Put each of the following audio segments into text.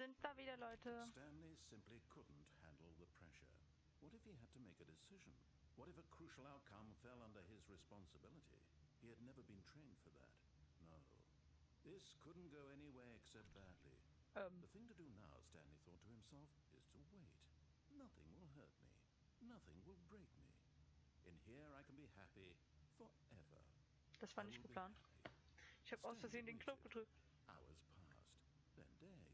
sind da wieder, Leute. Stanley simply couldn't handle the pressure. What if he had to make a decision? What if a crucial outcome fell under his responsibility? He had never been trained for that. No. This couldn't go any way except badly. The thing to do now, Stanley thought to himself, is to wait. Nothing will hurt me. Nothing will break me. In here I can be happy forever. Das war nicht geplant. Ich habe aus Versehen den Knopf gedrückt. Hours passed, then days.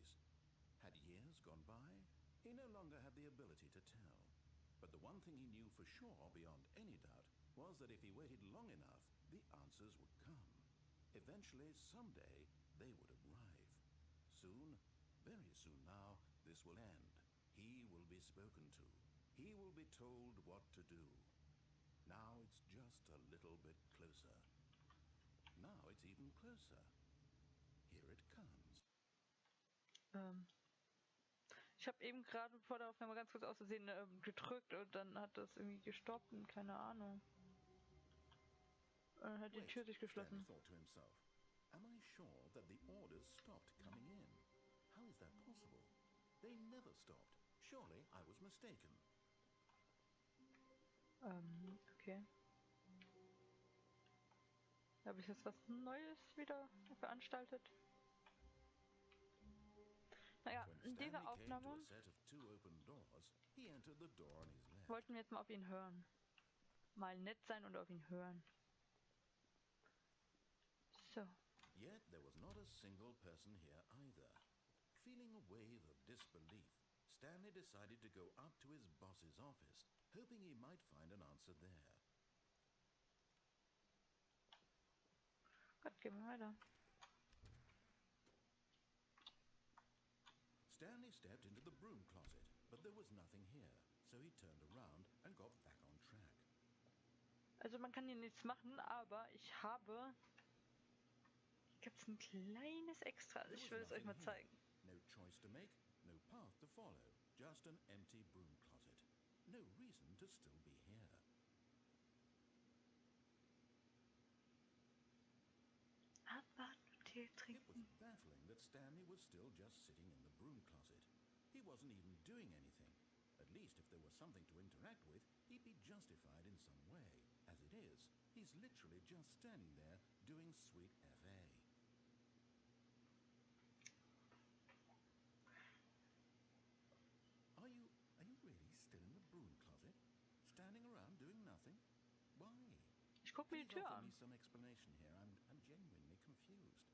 Had years gone by? He no longer had the ability to tell. But the one thing he knew for sure, beyond any doubt, was that if he waited long enough, the answers would come. Eventually, someday, they would arrive. Soon, very soon now, this will end. He will be spoken to. He will be told what to do. Now it's just a little bit closer. Now it's even closer. Here it comes. Ich habe eben gerade vor der Aufnahme ganz kurz aus Versehen gedrückt und dann hat das irgendwie gestoppt und keine Ahnung. Und dann hat die Tür sich geschlossen. Stanley thought to himself, am I sure that the orders stopped coming in? How is that possible? They never stopped. Surely I was mistaken. Okay. Habe ich jetzt was Neues wieder veranstaltet? Naja, in dieser Aufnahme wollten wir jetzt mal auf ihn hören. Mal nett sein und auf ihn hören. So. Yet there was not a single person here either. Feeling a wave of disbelief, Stanley decided to go up to his boss's office, hoping he might find an answer there. Gut, gehen wir weiter. Stanley stepped into the broom closet, but there was nothing here, so he turned around and got back on track. Also man kann hier nichts machen, aber ich habe... Hier gibt es ein kleines Extra, ich will es euch mal zeigen. No choice to make, no path to follow, just an empty broom closet. No reason to still be here. Abwarten und Tee trinken. It was baffling that Stanley was still just sitting in the broom closet. He wasn't even doing anything. At least if there was something to interact with, he'd be justified in some way. As it is, he's literally just standing there doing sweet FA. Are you really still in the broom closet? Standing around doing nothing? Why? Ich guck mir die Tür an. Please offer me some explanation here. I'm genuinely confused.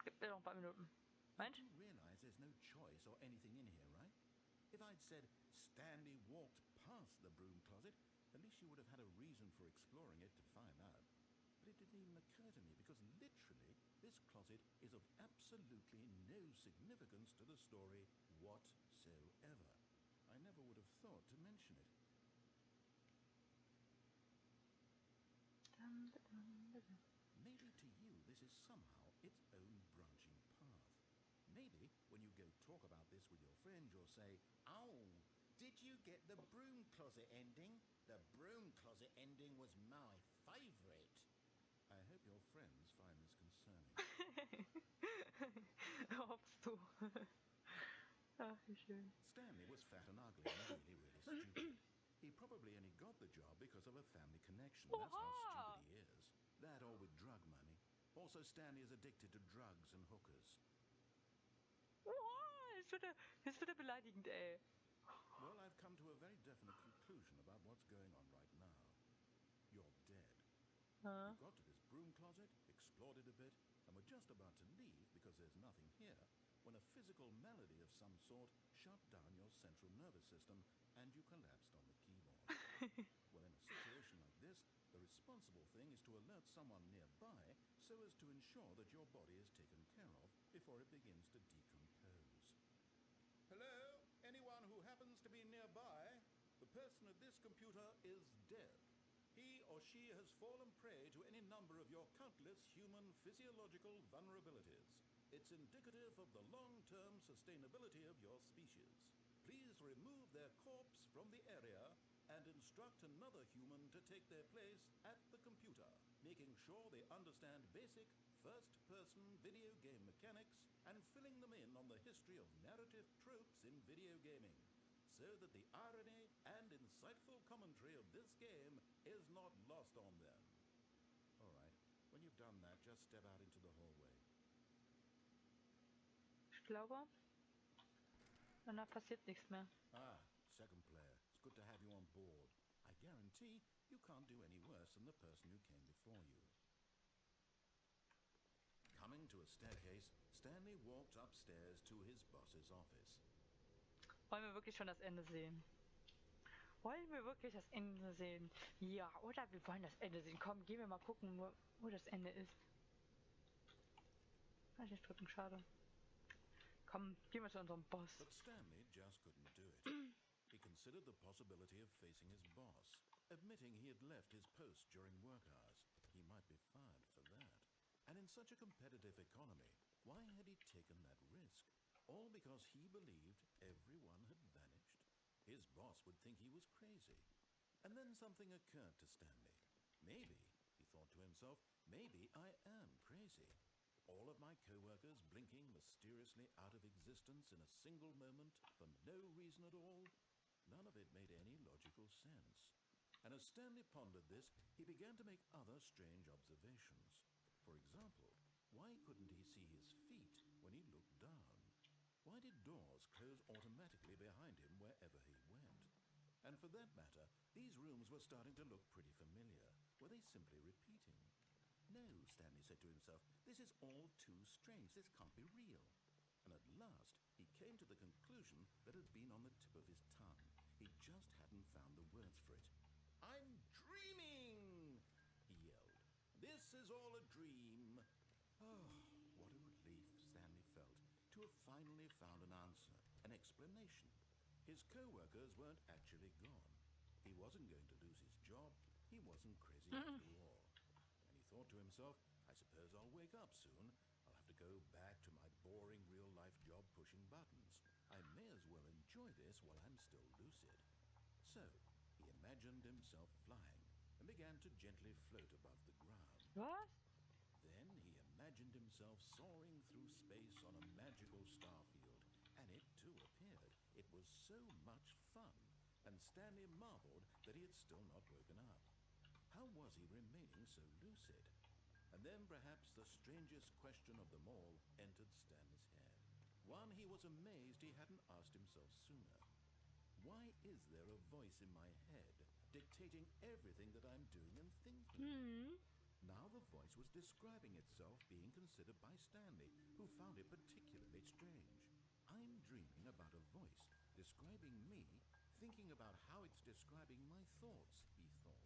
Gib mir noch ein paar Minuten. Meint? You realize there's no choice or anything in here, right? If I'd said Stanley walked past the broom closet, at least you would have had a reason for exploring it to find out. But it didn't even occur to me because literally this closet is of absolutely no significance to the story whatsoever. I never would have thought to mention it. Maybe to you this is somehow its own branching path. Maybe when you go talk about this with your friend you'll say, "Oh, did you get the broom closet ending? The broom closet ending was my favourite." I hope your friends find this concerning. Hoffst du. Ach, wie schön. Stanley was fat and ugly and really stupid. He probably only got the job because of a family connection. That's how stupid he is. That or with drug money. Also, Stanley is addicted to drugs and hookers. Jetzt wird er beleidigend, ey. Well, I've come to a very definite conclusion about what's going on right now. You're dead. You got to this broom closet, explored it a bit, and were just about to leave because there's nothing here, when a physical malady of some sort shut down your central nervous system and you collapsed on the keyboard. Well, in a situation like this, the responsible thing is to alert someone nearby so as to ensure that your body is taken care of before it begins to decompose. Hello? Anyone who happens to be nearby? The person at this computer is dead. He or she has fallen prey to any number of your countless human physiological vulnerabilities. It's indicative of the long-term sustainability of your species. Please remove their corpse from the area and instruct another human to take their place at the computer, making sure they understand basic first-person video game mechanics and filling them in on the history of narrative tropes in video gaming, so that the irony and insightful commentary of this game is not lost on them. All right, when you've done that, just step out into the hallway. Ich glaube, danach passiert nichts mehr. Ah, second player. It's good to have you on board. I guarantee you can't do any worse than the person who came before you. Coming to a staircase, Stanley walked upstairs to his boss's office. Wollen wir wirklich schon das Ende sehen? Wollen wir wirklich das Ende sehen? Ja, oder wir wollen das Ende sehen. Komm, gehen wir mal gucken, wo das Ende ist. Kann ich nicht drücken, schade. Komm, gehen wir zu unserem Boss. But Stanley just couldn't do it. He considered the possibility of facing his boss, admitting he had left his post during work hours. He might be fired for that. And in such a competitive economy, why had he taken that risk? All because he believed everyone had vanished? His boss would think he was crazy. And then something occurred to Stanley. Maybe, he thought to himself, maybe I am crazy. All of my co-workers blinking mysteriously out of existence in a single moment for no reason at all? None of it made any logical sense. And as Stanley pondered this, he began to make other strange observations. For example, why couldn't he see his feet when he looked down? Why did doors close automatically behind him wherever he went? And for that matter, these rooms were starting to look pretty familiar. Were they simply repeating? No, Stanley said to himself, this is all too strange. This can't be real. And at last, he came to the conclusion that had been on the tip of his tongue. He just hadn't found the words for it. I'm dreaming, he yelled. This is all a dream. Oh, what a relief Stanley felt to have finally found an answer, an explanation. His co-workers weren't actually gone. He wasn't going to lose his job. He wasn't crazy after all. And he thought to himself, I suppose I'll wake up soon. I'll have to go back to my boring real-life job pushing buttons. I may as well enjoy this while I'm still lucid. So, he imagined himself flying and began to gently float above the ground. Was? Then he imagined himself soaring through space on a magical star field, and it too appeared. It was so much fun, and Stanley marveled that he had still not woken up. How was he remaining so lucid? And then perhaps the strangest question of them all entered Stanley's head. One he was amazed he hadn't asked himself sooner. Why is there a voice in my head dictating everything that I'm doing and thinking? Now the voice was describing itself being considered by Stanley, who found it particularly strange. I'm dreaming about a voice describing me, thinking about how it's describing my thoughts, he thought.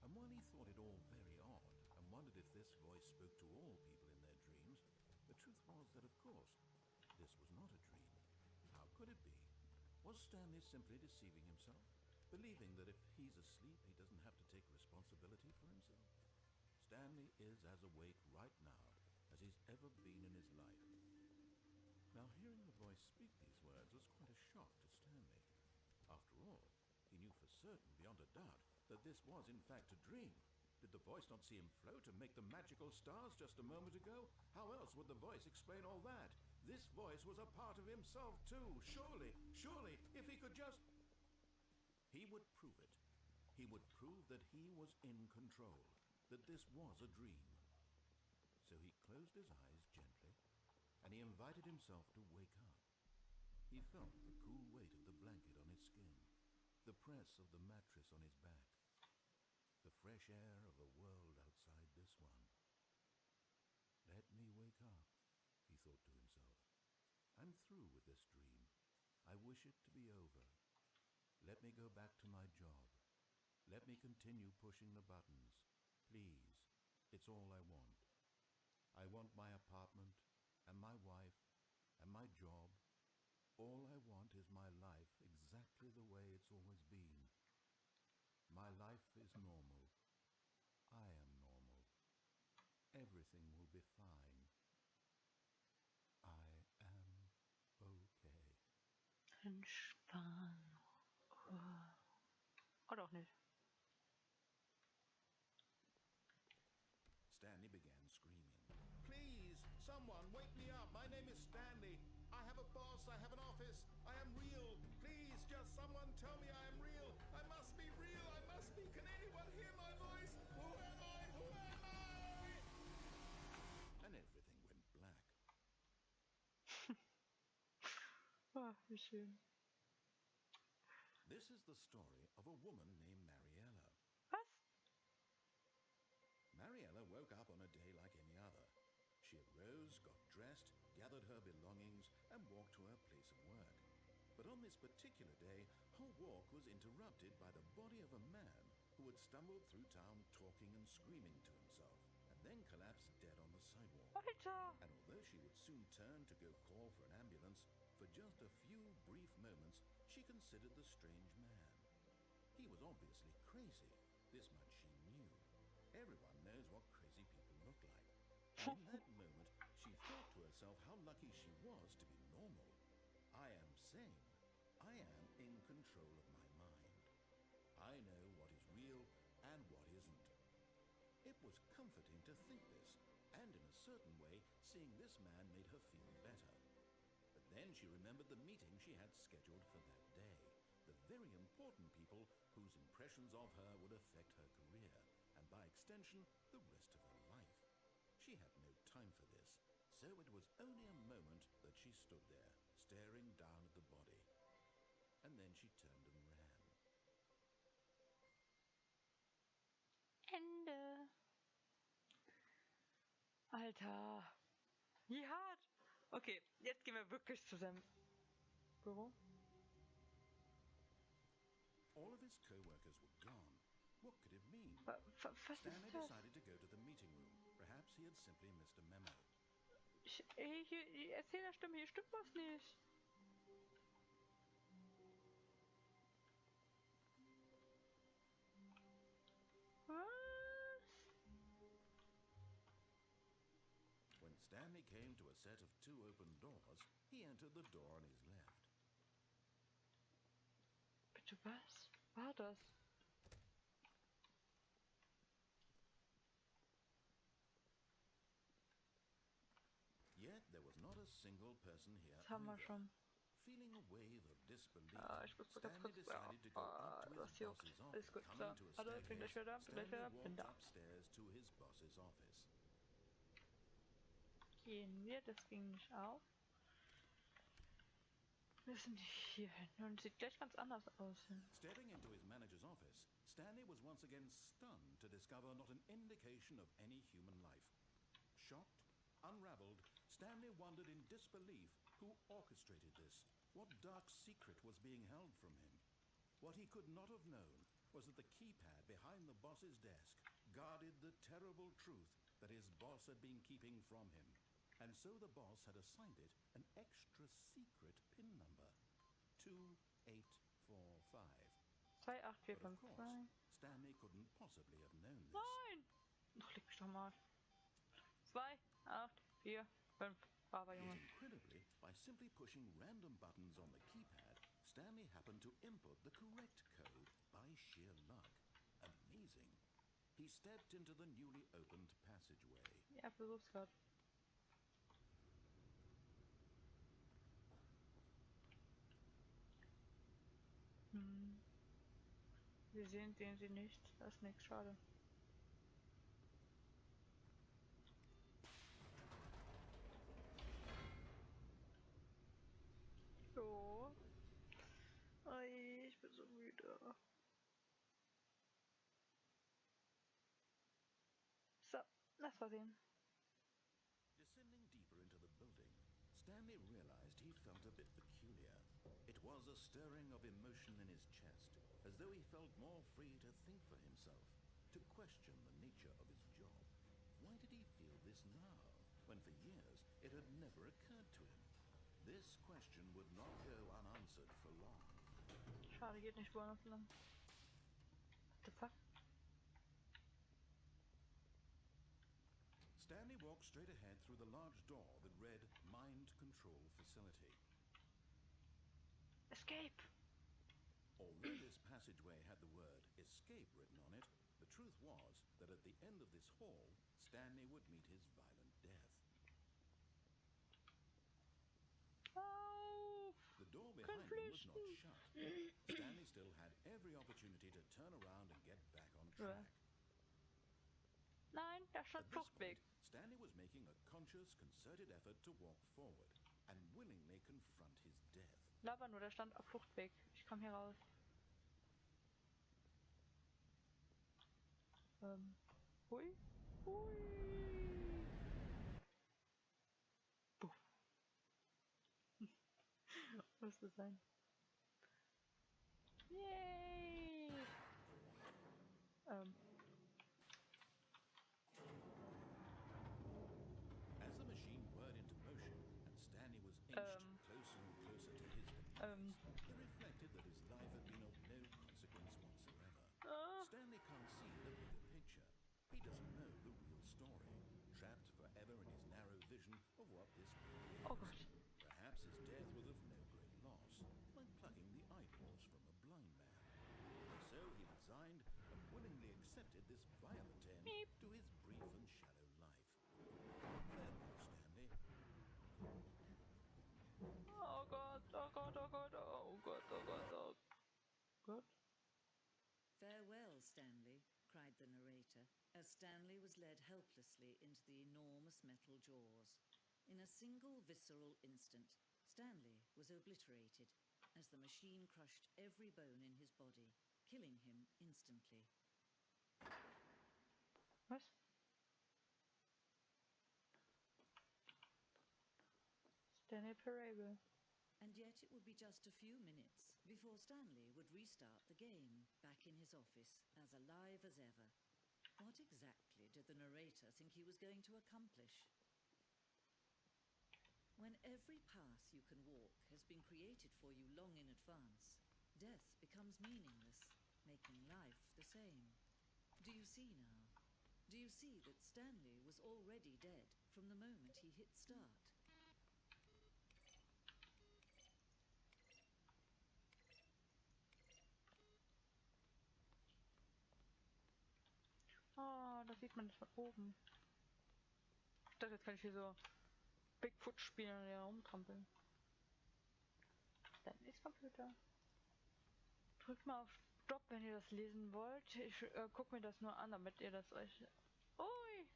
And while he thought it all very odd and wondered if this voice spoke to all people in their dreams, the truth was that, of course, this was not a dream. How could it be? Was Stanley simply deceiving himself, believing that if he's asleep, he doesn't have to take responsibility for himself? Stanley is as awake right now as he's ever been in his life. Now, hearing the voice speak these words was quite a shock to Stanley. After all, he knew for certain, beyond a doubt, that this was in fact a dream. Did the voice not see him float and make the magical stars just a moment ago? How else would the voice explain all that? This voice was a part of himself too. Surely, if he could just... He would prove it. He would prove that he was in control, that this was a dream. So he closed his eyes gently, and he invited himself to wake up. He felt the cool weight of the blanket on his skin, the press of the mattress on his back, the fresh air of a world outside this one. Let me wake up, he thought to himself. I'm through with this dream. I wish it to be over. Let me go back to my job. Let me continue pushing the buttons. Please, it's all I want. I want my apartment, and my wife, and my job. All I want is my life exactly the way it's always been. My life is normal. I am normal. Everything will be fine. I am okay. Entspannung. Oder auch nicht. Stanley began screaming. Someone wake me up. My name is Stanley. I have a boss. I have an office. I am real. Please, just someone tell me I am real. I must be real. I must be. Can anyone hear my voice? Who am I? Who am I? And everything went black. Ah, wie schön. This is the story of a woman named Mariella. Was? Mariella woke up on a day like any other. She arose, got dressed, gathered her belongings, and walked to her place of work. But on this particular day, her walk was interrupted by the body of a man who had stumbled through town talking and screaming to himself, and then collapsed dead on the sidewalk. Alter! And although she would soon turn to go call for an ambulance, for just a few brief moments, she considered the strange man. He was obviously crazy. This much she knew. Everyone knows what crazy people look like. And in that moment, she thought to herself how lucky she was to be normal. I am sane. I am in control of my mind. I know what is real and what isn't. It was comforting to think this, and in a certain way, seeing this man made her feel better. But then she remembered the meeting she had scheduled for that day, the very important people whose impressions of her would affect her career, and by extension, the rest of her life. She had no time for this, so it was only a moment that she stood there, staring down at the body. And then she turned and ran. Ende. Alter. Wie hart. Okay, jetzt gehen wir wirklich zu seinem Büro. All of his co-workers were gone. What could it mean? Was Stanley ist das? decided to go to the meeting room. Perhaps he had simply missed a memo. Hier, die Erzählerstimme, hier stimmt was nicht. Was? When Stanley came to a set of two open doors, he entered the door on his left. Bitte was? War das? Yet there was not a single person here Das haben wir either. schon. Feeling a wave of disbelief, Ich muss mal ganz Stanley kurz. decided to go up to Das his juckt. boss's Alles office. gut. Coming So. to a Hallo, bin gleich wieder da. Bin Stanley da. walked upstairs to his boss's office. Gehen wir, das ging nicht auf. Müssen die hier hin. Und sieht gleich ganz anders aus. Stepping into his manager's office, Stanley was once again stunned to discover not an indication of any human life. Shocked, unraveled, Stanley wondered in disbelief who orchestrated this, what dark secret was being held from him. What he could not have known was that the keypad behind the boss's desk guarded the terrible truth that his boss had been keeping from him. And so the boss had assigned it an extra secret PIN number, 2845. 28452. Stanley couldn't possibly have known this. Nein! Ach, leg mich doch mal. 28455. Aber Yet Junge. incredibly, by simply pushing random buttons on the keypad, Stanley happened to input the correct code by sheer luck. Amazing. He stepped into the newly opened passageway. Ja, versuch's grad. Sie sehen sie nicht. Das ist nichts, schade. So. Ui, ich bin so müde. So, lass mal sehen. Descending deeper into the building, Stanley realized he felt a bit peculiar. It was a stirring of emotion in his chest, as though he felt more free to think for himself, to question the nature of his job. Why did he feel this now, when for years it had never occurred to him? This question would not go unanswered for long. Schade, geht nicht woanders lang. What the fuck? Stanley walked straight ahead through the large door that read Mind Control Facility. Escape! Although this passageway had the word escape written on it, the truth was that at the end of this hall, Stanley would meet his violent death. was not shut. Stanley still had every opportunity to turn around and get back on track. Nein, da stand At this Fluchtweg. point, Stanley was making a conscious, concerted effort to walk forward and willingly confront his death. Laber nur, da stand auf Fluchtweg. Ich komm hier raus. Hui. Hui. Puh. Muss das sein. Yay! As the machine whirred into motion and Stanley was inched closer and closer to his demise, he reflected that his life had been of no consequence whatsoever. Stanley can't see the bigger picture. He doesn't know the real story, trapped forever in his narrow vision of what this really is. Oh God. Perhaps his death was of no great loss, like plucking the eyeballs from a blind man. So he resigned and willingly accepted this violent end to his brief and shallow life. Farewell, Stanley. Oh God, oh God, oh God, oh God, oh God, oh God. Farewell, Stanley, cried the narrator, as Stanley was led helplessly into the enormous metal jaws. In a single visceral instant, Stanley was obliterated as the machine crushed every bone in his body, killing him instantly. Was? Stanley Parable. And yet it would be just a few minutes before Stanley would restart the game, back in his office, as alive as ever. What exactly did the narrator think he was going to accomplish? When every path you can walk has been created for you long in advance, death becomes meaningless, making life the same. Do you see now? Do you see that Stanley was already dead from the moment he hit start? Oh, da sieht man das von oben. Ich dachte, jetzt kann ich hier so Bigfoot spielen und hier rumtrampeln. Dann ist Computer. Drückt mal auf Stopp, wenn ihr das lesen wollt. Ich guck mir das nur an, damit ihr das euch... Ui!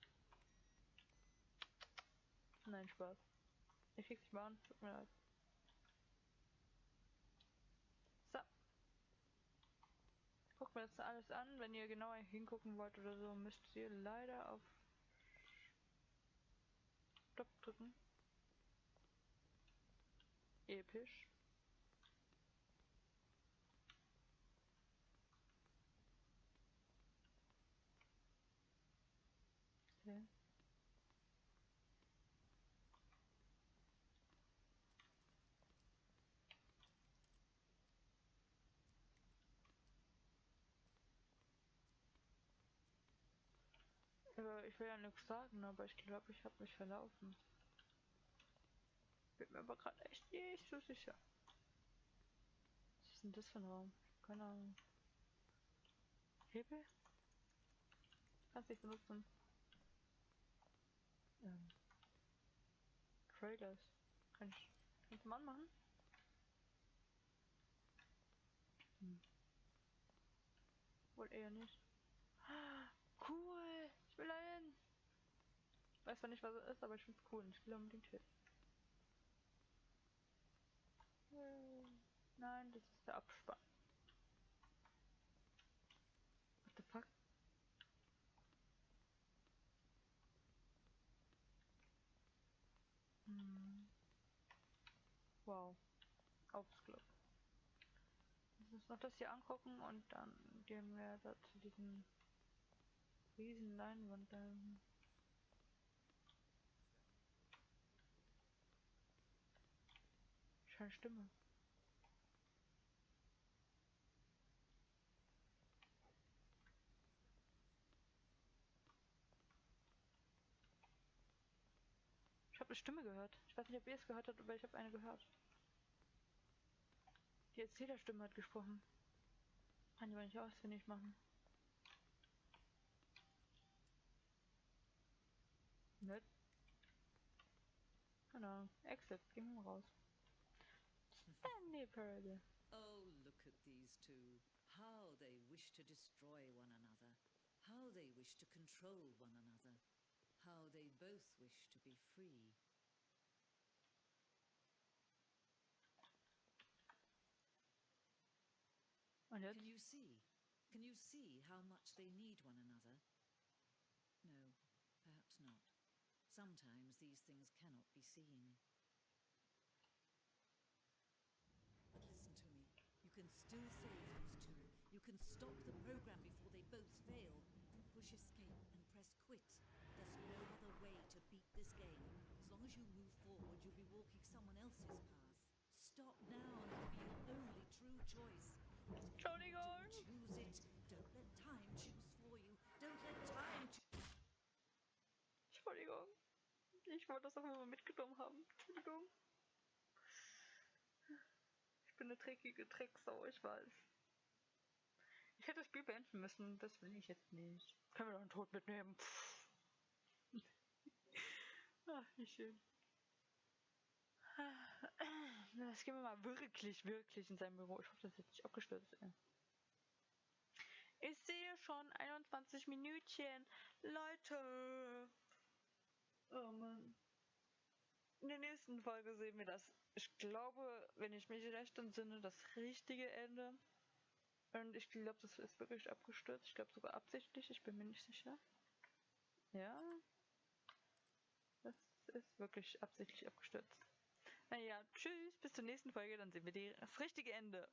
Nein, Spaß. Ich krieg's nicht mal an. Tut mir leid. So. Guckt mir das alles an. Wenn ihr genauer hingucken wollt oder so, müsst ihr leider auf Stopp drücken. Episch. Okay. Ich will ja nichts sagen, aber ich glaube, ich habe mich verlaufen. Bin mir aber gerade echt nicht so sicher. Was ist denn das für ein Raum? Keine Ahnung. Hebel? Kannst nicht benutzen. Trailers. Kannst du mal anmachen? Wohl eher nicht. Cool! Ich will da hin! Weiß zwar nicht, was es ist, aber ich find's cool und ich will unbedingt hin. Nein, das ist der Abspann. What the fuck? Wow. Aufs Glück. Lass uns noch das hier angucken und dann gehen wir da zu diesem riesen Leinwand da. Schöne Stimme. Ich habe eine Stimme gehört. Ich weiß nicht, ob ihr es gehört habt, aber ich habe eine gehört. Die Erzählerstimme hat gesprochen. Kann ich aber nicht ausfindig machen. Nett. Genau. Exit. Gehen wir mal raus. Stanley Parable. Oh, look at these two. How they wish to destroy one another. How they wish to control one another. How they both wish to be free. Und jetzt? Can you see? Can you see how much they need one another? No, perhaps not. Sometimes these things cannot be seen. But listen to me. You can still save these two. You can stop the program before they both fail. Push escape and press quit. There's no other way to beat this game. As long as you move forward, you'll be walking someone else's path. Stop now and it'll be your only true choice. Entschuldigung. Choose it. Don't let time choose for you. Don't let time Entschuldigung. Ich wollte das auch immer mal mitgenommen haben. Entschuldigung. Ich bin eine dreckige Drecksau, ich weiß. Ich hätte das Spiel beenden müssen, das will ich jetzt nicht. Können wir doch einen Tod mitnehmen. Ach, wie schön. Jetzt gehen wir mal wirklich in sein Büro. Ich hoffe, das ist jetzt nicht abgestürzt. Ich sehe schon 21 Minütchen. Leute. Oh Mann. In der nächsten Folge sehen wir das, ich glaube, wenn ich mich recht entsinne, das richtige Ende. Und ich glaube, das ist wirklich abgestürzt. Ich glaube sogar absichtlich, ich bin mir nicht sicher. Ja. Das ist wirklich absichtlich abgestürzt. Naja, tschüss, bis zur nächsten Folge, dann sehen wir das richtige Ende.